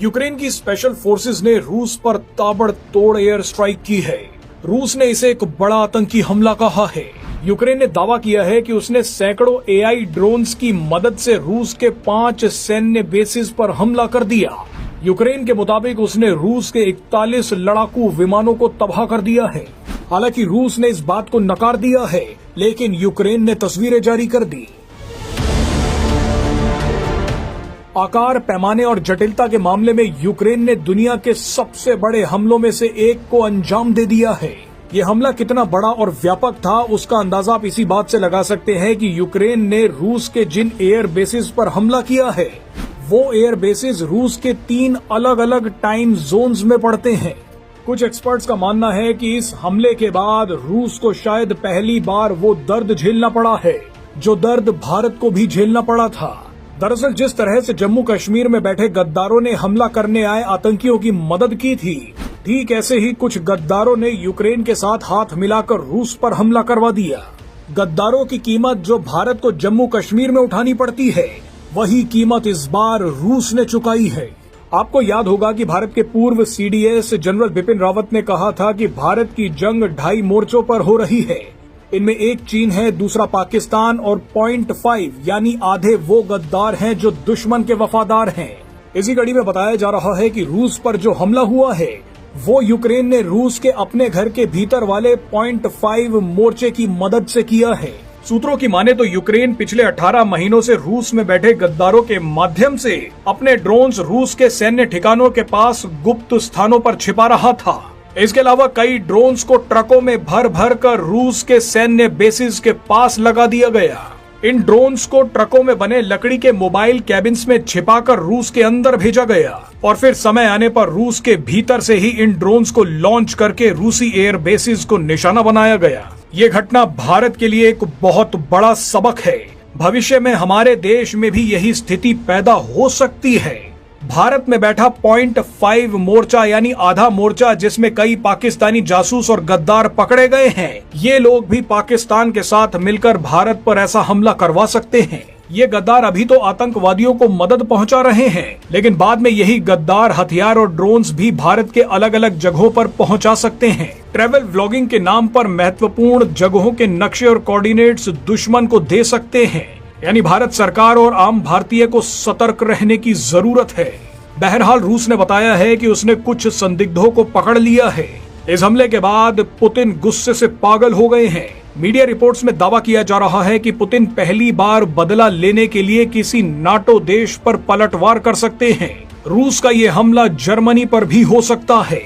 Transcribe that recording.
Ukraine की special forces ने रूस पर ताबड़तोड़ एयर स्ट्राइक की है। रूस ने इसे एक बड़ा आतंकी हमला कहा है। यूक्रेन ने दावा किया है कि उसने सैकड़ों एआई ड्रोन्स की मदद से रूस के 5 सैन्य बेसिस पर हमला कर दिया। यूक्रेन के मुताबिक उसने रूस के 41 लड़ाकू विमानों को तबाह कर दिया है। हालांकि रूस ने इस बात को नकार दिया है, लेकिन यूक्रेन ने तस्वीरें जारी कर दी। आकार, पैमाने और जटिलता के मामले में यूक्रेन ने दुनिया के सबसे बड़े हमलों में से एक को अंजाम दे दिया है। ये हमला कितना बड़ा और व्यापक था, उसका अंदाजा आप इसी बात से लगा सकते हैं कि यूक्रेन ने रूस के जिन एयर बेसिस पर हमला किया है, वो एयर बेसिस रूस के 3 अलग अलग टाइम जोन्स में पड़ते हैं। कुछ एक्सपर्ट्स का मानना है कि इस हमले के बाद रूस को शायद पहली बार वो दर्द झेलना पड़ा है, जो दर्द भारत को भी झेलना पड़ा था। दरअसल जिस तरह से जम्मू कश्मीर में बैठे गद्दारों ने हमला करने आए आतंकियों की मदद की थी, ठीक ऐसे ही कुछ गद्दारों ने यूक्रेन के साथ हाथ मिलाकर रूस पर हमला करवा दिया। गद्दारों की कीमत जो भारत को जम्मू कश्मीर में उठानी पड़ती है, वही कीमत इस बार रूस ने चुकाई है। आपको याद होगा कि भारत के पूर्व सीडीएस जनरल बिपिन रावत ने कहा था कि भारत की जंग 2.5 मोर्चों पर हो रही है। इनमें एक चीन है, दूसरा पाकिस्तान और 0.5 यानी आधे वो गद्दार हैं जो दुश्मन के वफादार हैं। इसी कड़ी में बताया जा रहा है कि रूस पर जो हमला हुआ है, वो यूक्रेन ने रूस के अपने घर के भीतर वाले 0.5 मोर्चे की मदद से किया है। सूत्रों की माने तो यूक्रेन पिछले 18 महीनों से रूस में बैठे गद्दारों के माध्यम से अपने ड्रोन्स रूस के सैन्य ठिकानों के पास गुप्त स्थानों पर छिपा रहा था। इसके अलावा कई ड्रोन्स को ट्रकों में भर भर कर रूस के सैन्य बेसिस के पास लगा दिया गया। इन ड्रोन्स को ट्रकों में बने लकड़ी के मोबाइल कैबिन्स में छिपाकर रूस के अंदर भेजा गया और फिर समय आने पर रूस के भीतर से ही इन ड्रोन्स को लॉन्च करके रूसी एयर बेसिस को निशाना बनाया गया। ये घटना भारत के लिए एक बहुत बड़ा सबक है। भविष्य में हमारे देश में भी यही स्थिति पैदा हो सकती है। भारत में बैठा 0.5 मोर्चा यानी आधा मोर्चा, जिसमें कई पाकिस्तानी जासूस और गद्दार पकड़े गए हैं, ये लोग भी पाकिस्तान के साथ मिलकर भारत पर ऐसा हमला करवा सकते हैं। ये गद्दार अभी तो आतंकवादियों को मदद पहुंचा रहे हैं, लेकिन बाद में यही गद्दार हथियार और ड्रोन्स भी भारत के अलग अलग जगहों पर पहुंचा सकते हैं। ट्रैवल व्लॉगिंग के नाम पर महत्वपूर्ण जगहों के नक्शे और कोऑर्डिनेट्स दुश्मन को दे सकते हैं। यानी भारत सरकार और आम भारतीय को सतर्क रहने की जरूरत है। बहरहाल रूस ने बताया है कि उसने कुछ संदिग्धों को पकड़ लिया है। इस हमले के बाद पुतिन गुस्से से पागल हो गए हैं। मीडिया रिपोर्ट्स में दावा किया जा रहा है कि पुतिन पहली बार बदला लेने के लिए किसी नाटो देश पर पलटवार कर सकते हैं। रूस का ये हमला जर्मनी पर भी हो सकता है।